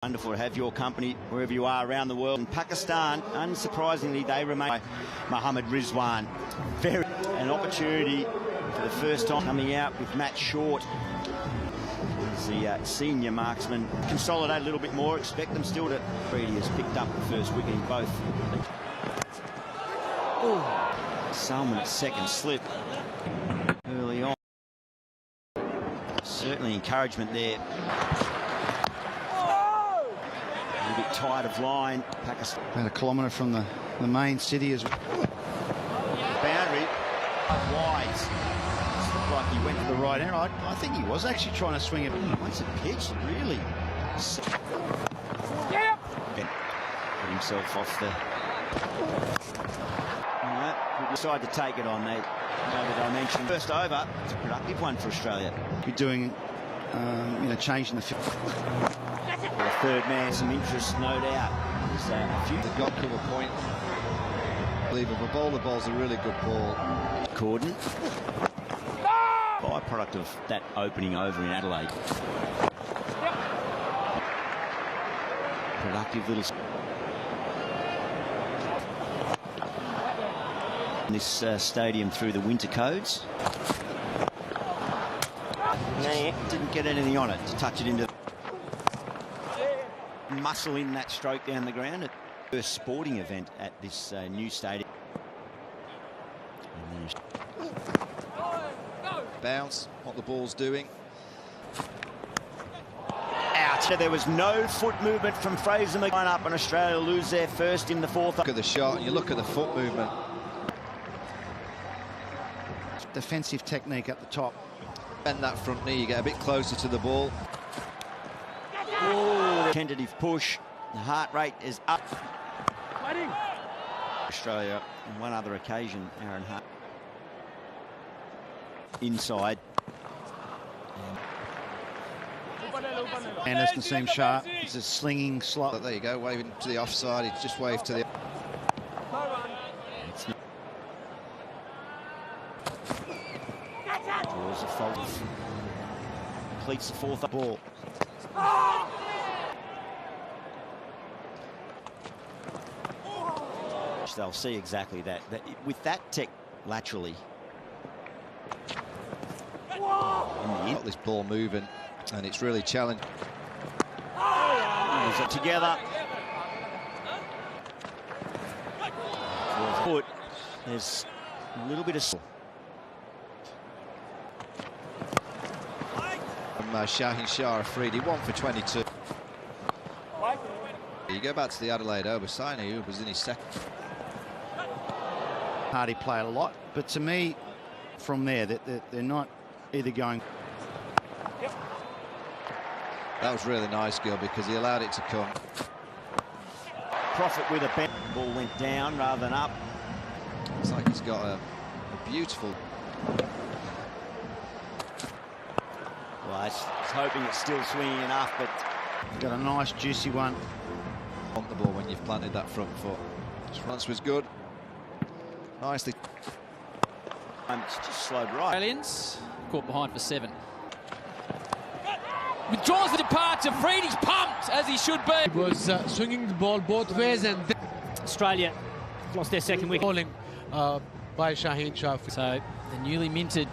Wonderful to have your company wherever you are around the world. In Pakistan, unsurprisingly, they remain Mohammed Rizwan. An opportunity for the first time coming out with Matt Short. As the senior marksman consolidate a little bit more. Expect them still to. Brady has picked up the first wicket in both. Salman's second slip early on. Certainly encouragement there. A bit tight of line. Pakistan. About a kilometre from the main city as well. Boundary. Wise. Looked like he went to the right end. I think he was actually trying to swing it. Once it pitched, really. Yeah. Put himself off the. Good decide to take it on the dimension. First over. It's a productive one for Australia. Be doing, changing the field. For the third man, some interest, no doubt. They've got cover point. Unbelievable ball. The ball's a really good ball. Corden. Byproduct of that opening over in Adelaide. Productive little. This stadium through the winter codes. Didn't get anything on it to touch it into. Muscle in that stroke down the ground at the first sporting event at this new stadium. Bounce, what the ball's doing. Ouch. There was no foot movement from Fraser McGuire up, and Australia lose their first in the fourth. Look at the shot and you look at the foot movement. Defensive technique at the top. Bend that front knee, you get a bit closer to the ball. Tentative push. The heart rate is up. Australia, on one other occasion, Aaron Hart. Inside. Anderson seems sharp. It's a slinging slot. But there you go, waving to the offside. He just waved to the. Draws a fault. Completes the fourth ball. They'll see exactly that. With that tech laterally. Got this ball moving, and it's really challenging. Together. Foot. There's a little bit of. From Shaheen Shah Afridi, 1 for 22. You go back to the Adelaide Obasigna, who was in his second. Hardy played a lot, but to me, from there, they're not either going. That was really nice, Gil, because he allowed it to come. Profit with a bend. Ball went down rather than up. It's like he's got a beautiful. Well, I was hoping it's still swinging enough, but Got a nice juicy one. On the ball when you've planted that front foot. Response was good. Nicely. It's just slowed right. Australians caught behind for 7. Withdraws the departure. Freedy's pumped as he should be. He was swinging the ball both ways, and Australia lost their second wicket. bowling by Shaheen Shah. So the newly minted.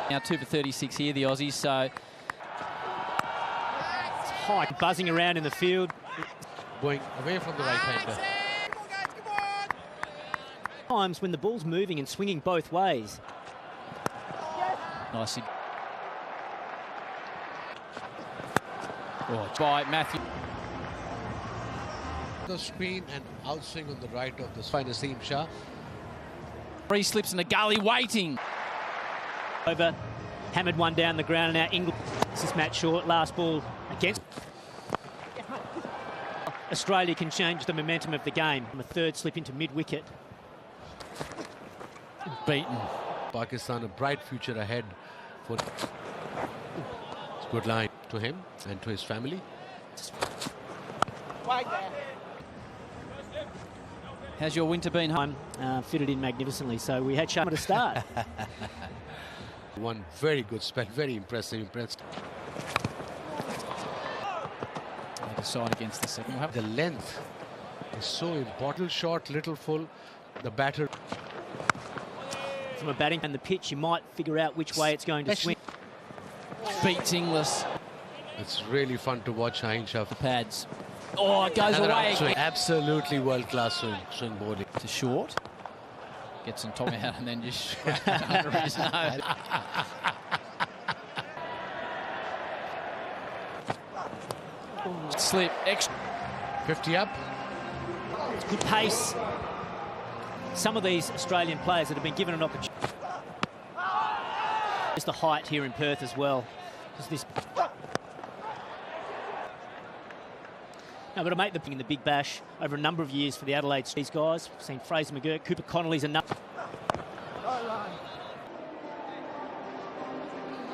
Now 2 for 36 here, the Aussies. So it's high, buzzing around in the field. Going away from the right-hander. Times when the ball's moving and swinging both ways. Nicely. By Matthew. The screen and outswing on the right of the Naseem Shah. 3 slips in the gully, waiting. Over, hammered one down the ground, and now England. This is Matt Short, last ball against. Australia can change the momentum of the game. A third slip into mid-wicket. Beaten. Pakistan, a bright future ahead for. It's a good line to him and to his family. How's your winter been home? Fitted in magnificently, so we had Sharma to start. One very good spell, very impressive. side against the second. We'll have The length is so important. Short, little full. The batter. from a batting and the pitch, you might figure out which way it's going to swing. Beats Inglis. It's really fun to watch Shaheen Shah. The pads. Oh, it goes away. Absolutely world-class swing bowling. To short. Gets on top out and then just under his nose. Slip. Extra. 50 up. It's good pace. Some of these Australian players that have been given an opportunity. Just the height here in Perth as well. This. Now, but to make the Big Bash over a number of years for the Adelaide, these guys, we've seen Fraser McGurk, Cooper Connolly's enough.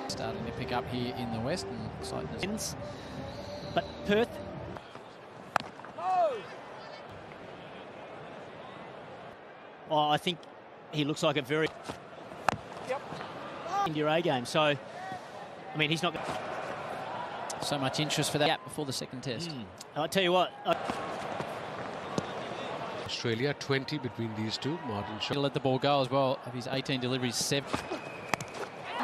Starting to pick up here in the west, and looks like this. But Perth. Oh, I think he looks like a very India A game. So, I mean, he's not. So much interest for that gap before the second test. I'll tell you what. Australia 20 between these two. Martin Shaw. He'll let the ball go as well. Of his 18 deliveries, 7.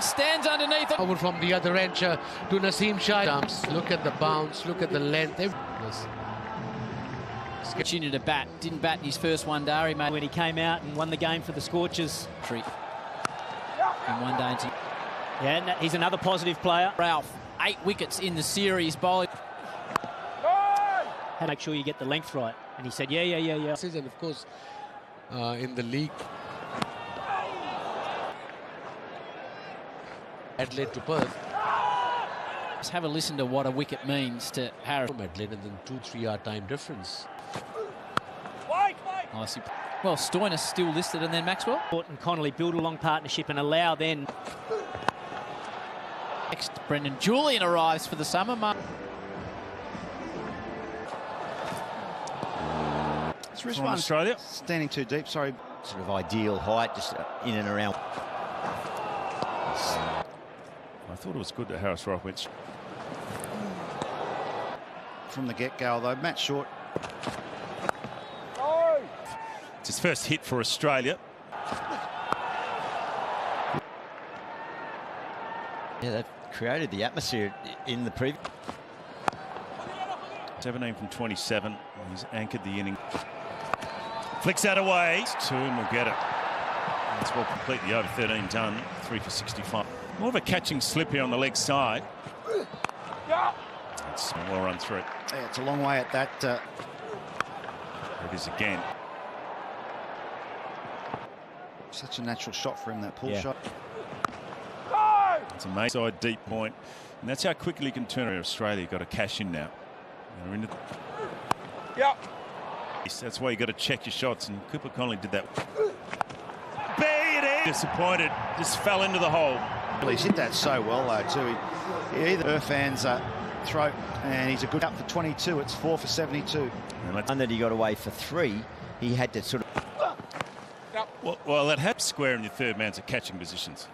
Stands underneath it. Over from the other end to Naseem Shah. Look at the bounce. Look at the length. Opportunity to bat. Didn't bat in his first one day. He made When he came out and won the game for the Scorchers. treat in one day. Yeah, and he's another positive player. Ralph, 8 wickets in the series. Bowling. Had to make sure you get the length right. And he said, yeah. And of course, in the league, Adelaide to Perth. Let's have a listen to what a wicket means to Harris. From Adelaide, and then 2-3 yard time difference. Nicely. Well, Stoinis still listed, and then Maxwell. And Connolly build a long partnership and allow then. Next, Brendan Julian arrives for the summer. It's From Australia. Standing too deep, sorry. Sort of ideal height, just in and around. I thought it was good that Harris Rock went. From the get-go, though. Matt Short. It's his first hit for Australia. Yeah, they've created the atmosphere in the previous. 17 from 27. He's anchored the inning. Flicks that away. It's 2 and we'll get it. It's well completely over 13 done. 3 for 65. More of a catching slip here on the leg side. It's well run through. Yeah, it's a long way at that. There it is again. Such a natural shot for him, that pull shot. It's a main side deep point. And that's how quickly you can turn it. Australia got to cash in now. They're into that's why you got to check your shots, and Cooper Connolly did that. Be it is. Disappointed, just fell into the hole. Well, he's hit that so well, though, too. He either fans throat, and he's a good up for 22. It's 4 for 72. And that he got away for 3, he had to sort of. Well, that helps square in your third man's at catching positions.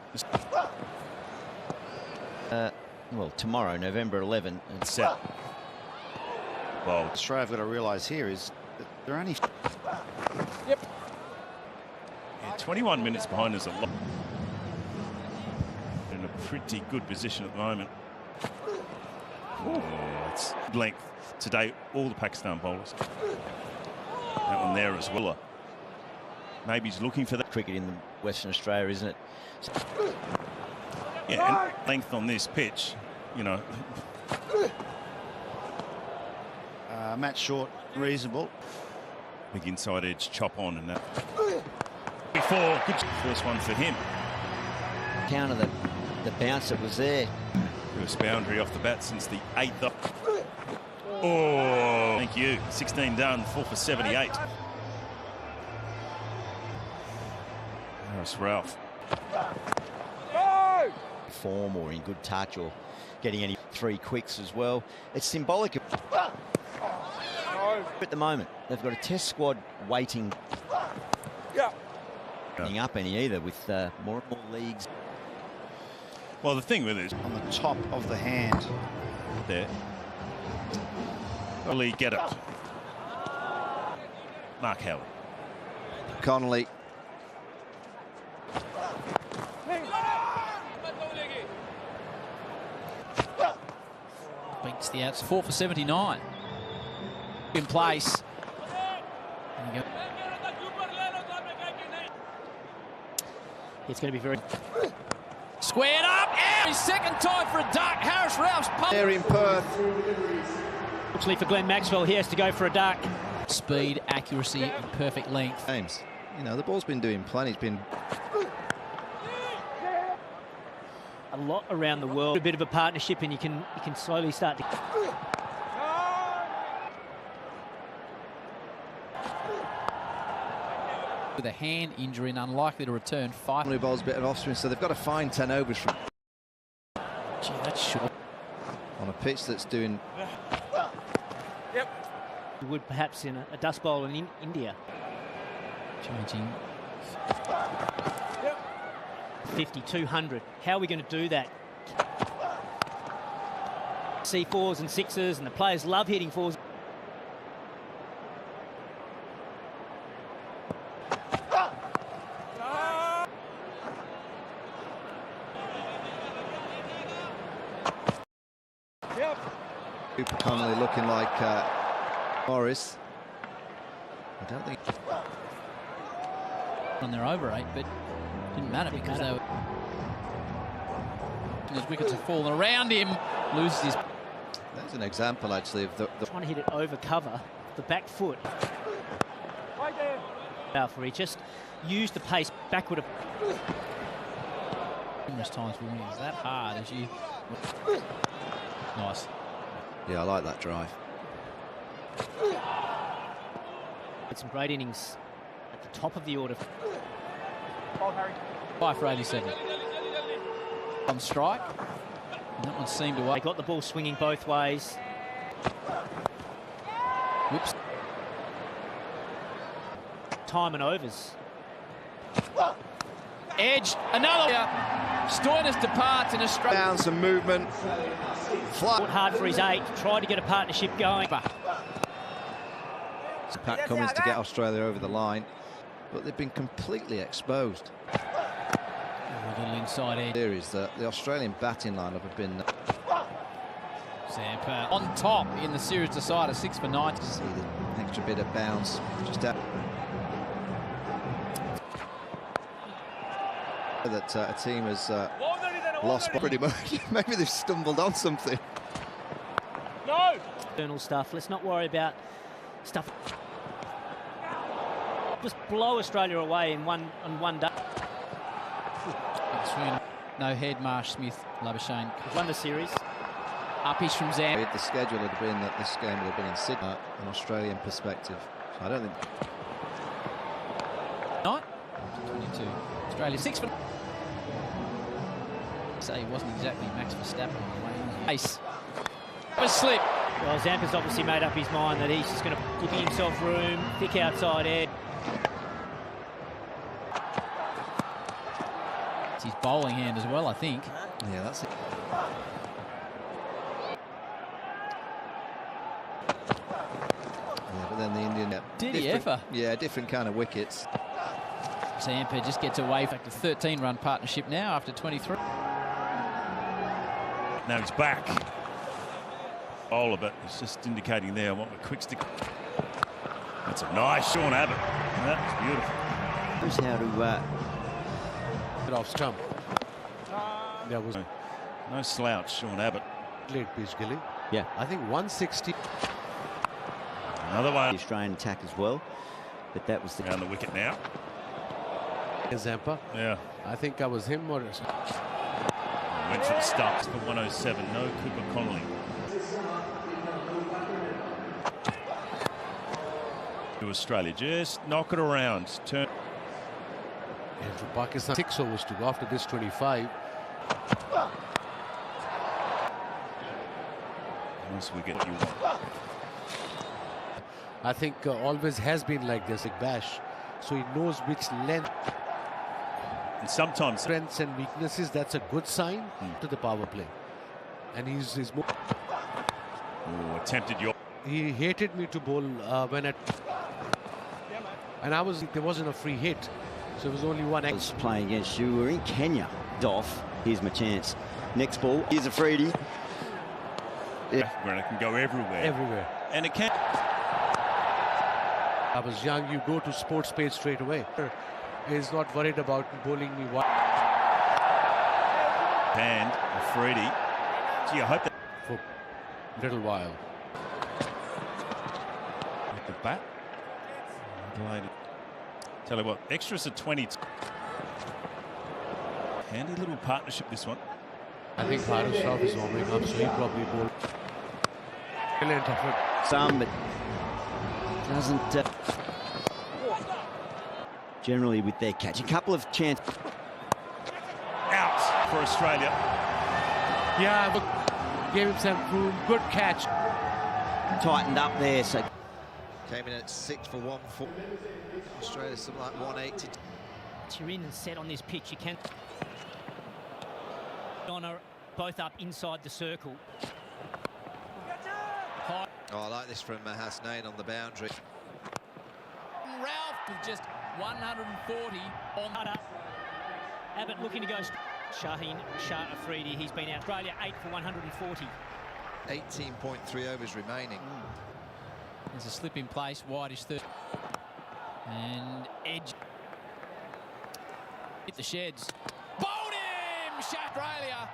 Well, tomorrow, November 11, and Set. Well, Australia have got to realise here is that they're only. yeah, 21 minutes behind is a lot. In a pretty good position at the moment. Oh, it's length today. All the Pakistan bowlers. That one there as well. Maybe he's looking for that. cricket in Western Australia, isn't it? Yeah, and length on this pitch, you know. Matt Short, reasonable. Big inside edge chop on, and that. Before, good first one for him. Counter the bounce that was there. First boundary off the bat since the 8th. Oh, thank you. 16 done, 4 for 78. Harris Ralph. Form or in good touch or getting any 3 quicks as well. It's symbolic of at the moment. They've got a test squad waiting. Up any either with more and more leagues. Well, the thing with it is On the top of the hand. there. Really get it. Mark Howard. Connolly. Beats the outs. 4 for 79. In place. There you go. It's going to be very... Squared up. And second time for a duck. Harris Ralph's punt. There in Perth. Fortunately for Glenn Maxwell, he has to go for a duck. Speed, accuracy, and perfect length. James, you know, the ball's been doing plenty. It's been A lot around the world. A bit of a partnership, and you can slowly start to... With a hand injury and unlikely to return. 5. Blue ball's a bit of offspring, so they've got to find 10 overs from Gee, that's short. on a pitch that's doing. You would perhaps in a dust bowl in India. Changing. 50-200. How are we going to do that? C4s and 6s, and the players love hitting 4s. Cooper Connolly looking like Morris. I don't think. On their over 8, but didn't matter because they were. His wickets have fallen around him. Loses his. That's an example actually of the Trying to hit it over cover, the back foot. For he just used the pace backward. Numerous times for winning. It's that hard as you. Nice. Yeah, I like that drive. Had some great innings at the top of the order. 5 for 87. On strike. And that one seemed to They work. got the ball swinging both ways. Whoops. Time and overs. Edge. Another. Stoinis departs in Australia. Down some movement. Flat. Fought hard for his 8. Tried to get a partnership going. Pat Cummins to get Australia over the line, but they've been completely exposed. A little inside edge. Here is that the Australian batting lineup have been. Zampa on top in the series decider. 6 for 9. See the extra bit of bounce just out. That a team has lost pretty much. Maybe they've stumbled on something. Internal stuff. Let's not worry about stuff. Just blow Australia away in one day. No head, Marsh, Smith, Labuschagne. Won the series. Uppish from Zam. The schedule had been that this game would have been in Sydney, an Australian perspective. So I don't think. 9. 22. Australia 6 for. Say he wasn't exactly Max Verstappen on the way. Ace. A slip. Well, Zampa's obviously made up his mind that he's just going to give himself room, thick outside air. It's his bowling hand as well, I think. Yeah, that's it. Yeah, but then the Indian. Did he ever? Yeah, different kind of wickets. Zampa just gets away. In fact, a 13-run partnership now after 23. Now he's back. Bowl a bit. He's just indicating there. I want my quick stick. That's a nice Sean Abbott. That was beautiful. Knows how to Off stump. There was No slouch, Sean Abbott. late pitch, Gilly. Yeah. I think 160. Another one. the Australian attack as well, but that was the Down the wicket now. Zampa. Yeah. I think I was him or. Went for the stumps for 107. No Cooper Connolly. To Australia. Just knock it around. Turn. And for Pakistan, 6 overs to go after this 25. Once we get what you want. I think always has been like this, like Bash. So he knows which length, And sometimes strengths and weaknesses. That's a good sign to the power play. And he's more. attempted your He hated me to bowl and there wasn't a free hit, so it was only one. Was playing against you. We're in Kenya. Off. Here's my chance. Next ball. Here's a Freddie. Yeah. Where it can go everywhere. Everywhere. And it can. I was young. You go to sports page straight away. He's not worried about bowling me one. Hand of Freddie. Gee, I hope that For a little while. with the bat. Adelaide. Tell you what, extras at 20. Handy little partnership, this one. I think Bharat Shroff is warming up, so he probably bowled. Brilliant effort. Some, but doesn't. Generally with their catch. A couple of chances. Out for Australia. Yeah, but gave himself room. Good catch. Tightened up there, so Came in at 6 for 1 for Australia, something like 180. You're in and set on this pitch. You can. Both up inside the circle. Oh, I like this from Hasnain on the boundary. Ralph with just 140 on Abbott looking to go. Shaheen Shah Afridi. He's been out. Australia 8 for 140. 18.3 overs remaining. There's a slip in place, wideish third. And edge. Hit the sheds. Bowled him! Australia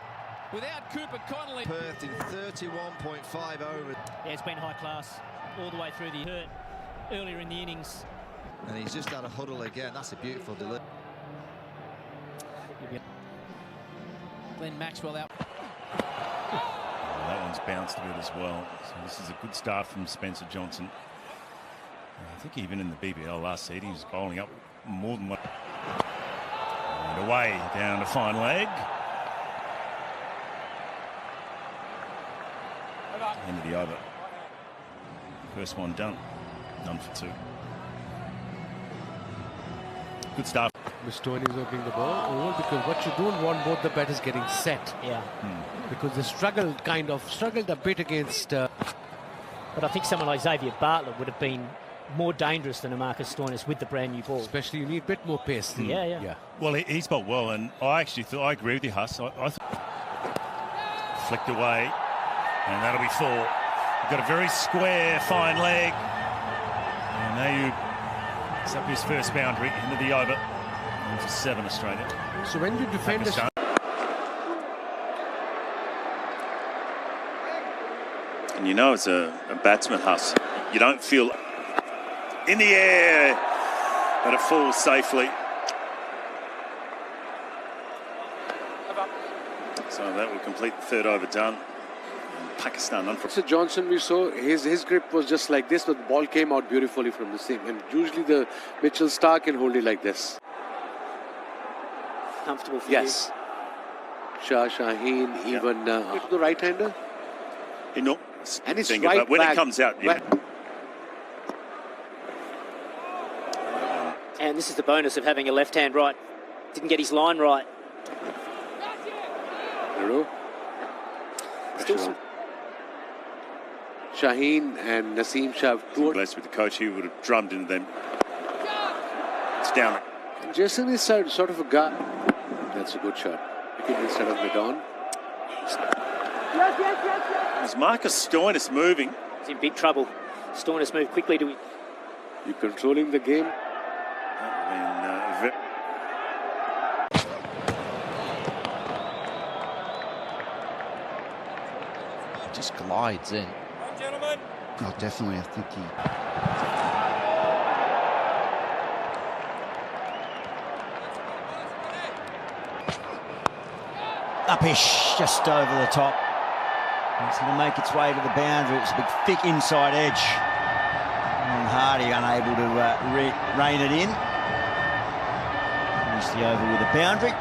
without Cooper Connolly. Perth in 31.5 overs. Yeah, it's been high class all the way through the hurt earlier in the innings. And he's just had a huddle again. That's a beautiful delivery. Glenn Maxwell out. That one's bounced a bit as well. So this is a good start from Spencer Johnson. I think even in the BBL last season, he was bowling up more than one. And away down to fine leg. End of the over. First one done. Done for 2. Good start. Mr. is opening the ball over because what you don't want both the batters getting set. Yeah. Because they struggled a bit against. But I think someone like Xavier Bartlett would have been more dangerous than a Marcus Stoinis with the brand new ball. Especially you need a bit more pace. Yeah. Well, he's bowled well, and I actually thought, I agree with you, Huss. I flicked away, and that'll be 4. You've got a very square, fine leg. And now you up his first boundary into the over. And for 7 Australia. So when you defend Pakistan. And you know, as a batsman, Huss, you don't feel in the air, but it falls safely. So that will complete the 3rd over done. And Pakistan on for. So Johnson, we saw his grip was just like this, but the ball came out beautifully from the seam. And usually the Mitchell Starc can hold it like this. Comfortable for Yes. Shaheen, even the right-hander. No, And it's thing right about when back. it comes out. Yeah. And this is the bonus of having a left hand right. Didn't get his line right. Still some. Shaheen and Naseem Shah. Blessed with the coach, he would have drummed into them. It's down. Jason is sort of a guy. That's a good shot. Instead of mid-on. Is Marcus Stoinis moving? He's in big trouble. Stoinis moved quickly to. You're controlling the game. Just glides in. Oh, definitely. I think he. Upish, just over the top. It's going to make its way to the boundary. It's a big, thick inside edge. And Hardy unable to rein it in. Finish the over with a boundary.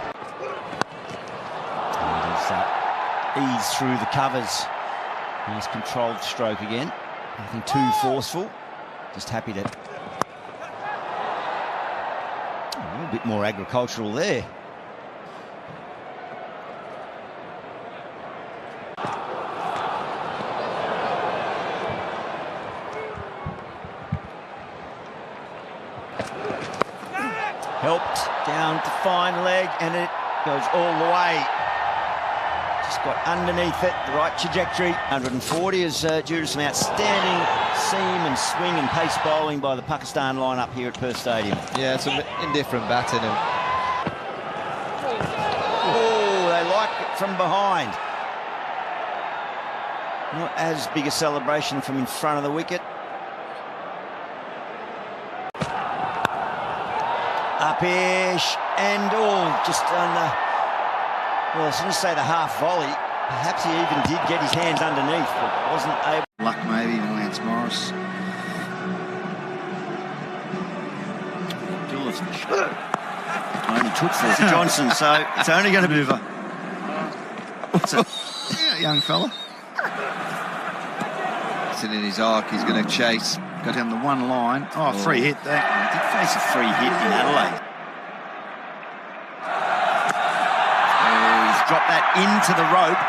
And ease through the covers. Nice controlled stroke again. Nothing too forceful. Just happy to. A little bit more agricultural there. Helped down to fine leg, and it goes all the way. Just got underneath it, the right trajectory. 140 is due to some outstanding seam and swing and pace bowling by the Pakistan lineup here at Perth Stadium. Yeah, some indifferent batting. Oh, they like it from behind. Not as big a celebration from in front of the wicket. Up-ish, and just on the, well, I was going to say the half volley. Perhaps he even did get his hands underneath, but wasn't able. Luck maybe, Lance Morris. Only took for Johnson, so it's only going to be over. Yeah, young fella. Sitting in his arc, he's going to chase. Got down the one line. Oh, free hit there. He did face a free hit in Adelaide. Oh, he's dropped that into the rope.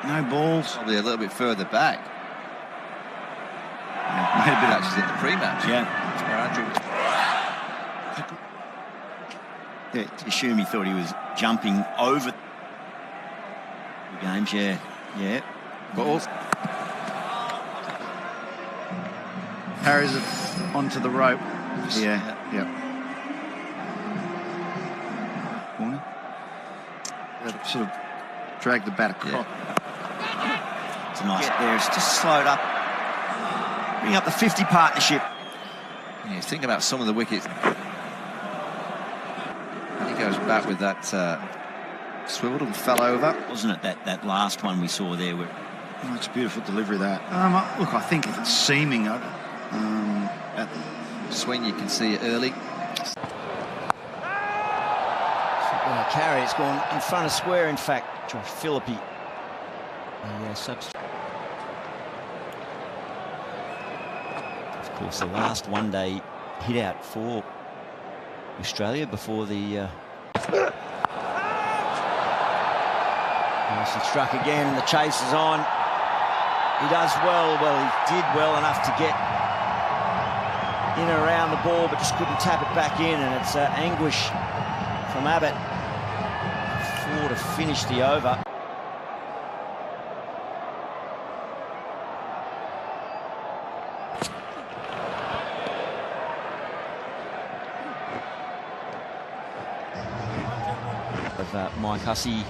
No balls. Probably a little bit further back. Yeah, maybe But actually in the pre-match. Yeah, to assume he thought he was jumping over the games. Yeah. Balls. carries it onto the rope. Yeah. Corner. Sort of drag the bat across. It's a nice there. It's just slowed up. Bring up the 50 partnership. Yeah, think about some of the wickets. And he goes back with that swiveled and fell over. Wasn't it that last one we saw there? Where Oh, it's a beautiful delivery, that. Look, I think if it's seaming at Swing, you can see it early. carry, it's gone in front of square, in fact. Josh Philippi, the substitute. Of course, the last one-day hit out for Australia before the He struck again, the chase is on. He does well, he did well enough to get in and around the ball, but just couldn't tap it back in, and it's Anguish from Abbott. 4 to finish the over. Of Mike Hussey,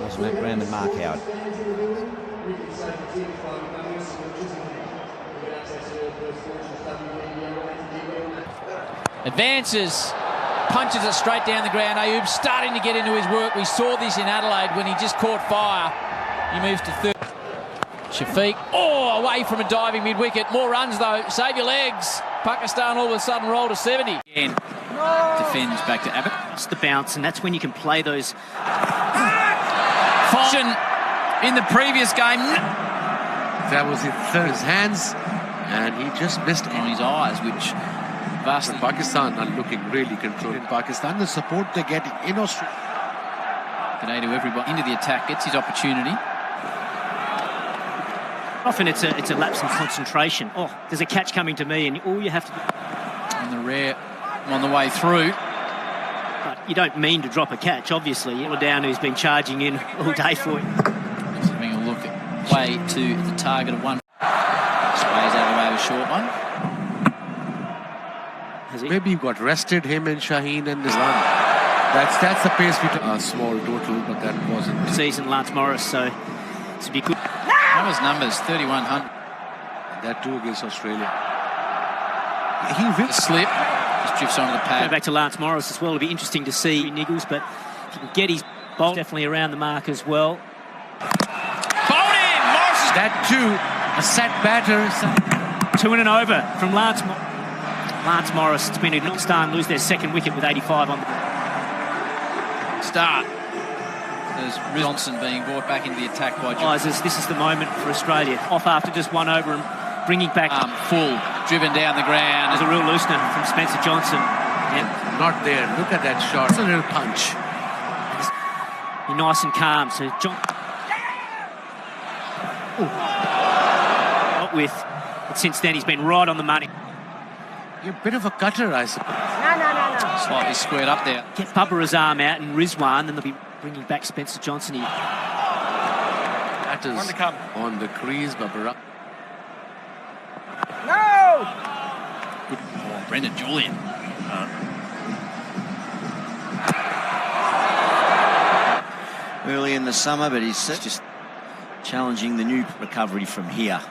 was Matt Graham and Mark Howard. Advances, punches it straight down the ground. Ayub starting to get into his work. We saw this in Adelaide when he just caught fire. He moves to third. Shafiq, away from a diving mid-wicket. More runs though, save your legs. Pakistan all of a sudden roll to 70. Again, defends back to Abbott. It's the bounce, and that's when you can play those. Function in the previous game. That was his hands, and he just missed On his eyes, which vastly. Pakistan are looking really controlled. In Pakistan, the support they're getting in Australia. G'day to everybody. Into the attack, gets his opportunity. Often it's a lapse in concentration. Oh, there's a catch coming to me, and all you have to do. On the rear, on the way through. But you don't mean to drop a catch, obviously. You're down who's been charging in all day for you. Just having a look at way to the target of one. Sways out of the way of a short one. Maybe you got rested, him and Shaheen, and this run. That's the pace we took. A small total, but that wasn't. Season Lance Morris, so this would be good. That was numbers 3,100. That too against Australia. He ripped the slip. Just drifts onto the pad. Go back to Lance Morris as well. It'll be interesting to see Niggles, but if he can get his bolt definitely around the mark as well. Bowled in! Morris is That too, a set batter. 2 and an over from Lance Morris. It's been a Pakistan lose their second wicket with 85 on the start. There's Johnson being brought back into the attack by Johnson. This is the moment for Australia. Off after just one over and bringing back full, driven down the ground. There's a real loosener from Spencer Johnson. Yeah, not there. Look at that shot. It's a little punch. You're nice and calm. So John. Not with. But since then he's been right on the money. You're a bit of a cutter, I suppose. Slightly squared up there. Get Bubba's arm out and Rizwan, then they'll be bringing back Spencer Johnson here. That is on the crease, Barbara. Good ball, Brendan Julian. Early in the summer, but he's just challenging the new recovery from here.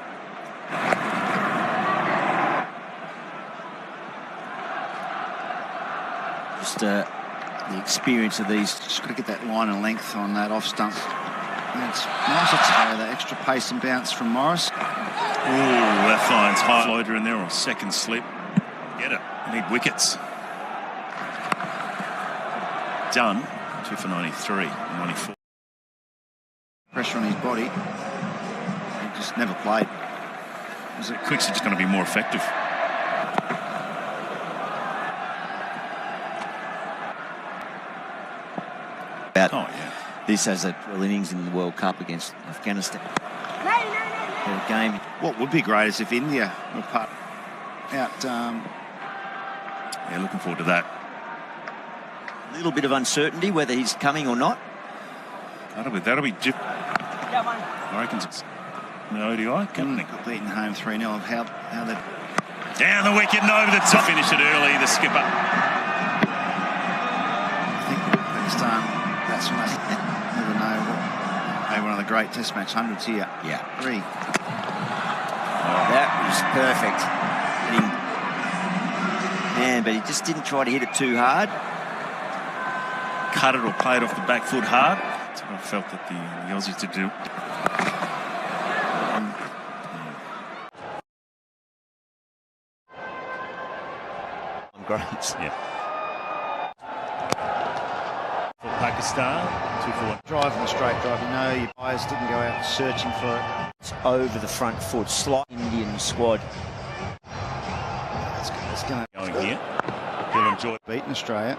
Just the experience of these. Just got to get that line of length on that off stump. It's nice to tell that extra pace and bounce from Morris. Oh, that finds high floater in there or second slip. Get it. Need wickets. Done. 2 for 93, 94. Pressure on his body. He just never played. Quicks are just going to be more effective. Oh, yeah. This has a real innings in the World Cup against Afghanistan. The game. What would be great is if India were out. Yeah, looking forward to that. A little bit of uncertainty whether he's coming or not. That'll be I reckon it's an ODI. Got beaten home 3-0. How they Down the wicket and over the top. Finish it early, the skipper. I think Pakistan, that's when they never know. Maybe one of the great Test match hundreds here. Yeah. 3. That was perfect. Man, but he just didn't try to hit it too hard. Cut it or play it off the back foot hard. That's what I felt that the Aussies did do. Great. Yeah. For Pakistan, 2 for 1. Drive and a straight drive. You know, your eyes didn't go out searching for it. It's over the front foot. Slight Indian squad. It's going to Going here. He'll enjoy it. beat in Australia.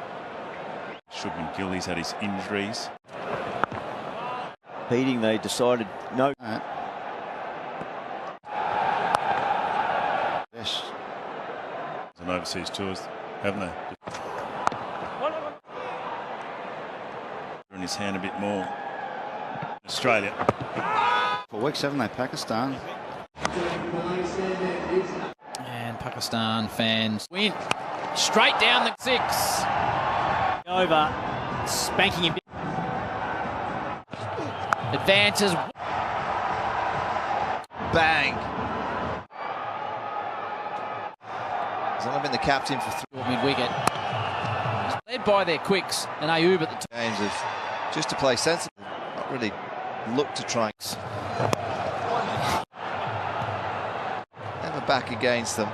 Shubman Gill, he's had his injuries. Beating, they decided no. Yes. On overseas tours, haven't they? In his hand a bit more. Australia. 4 weeks, haven't they, Pakistan? And Pakistan fans win. Straight down the 6. Over, spanking him. Advances. Bang. He's only been the captain for 3 Mid-wicket. Led by their quicks and Ayub at the top. games of just to play sensible, not really look to try. Never back against them.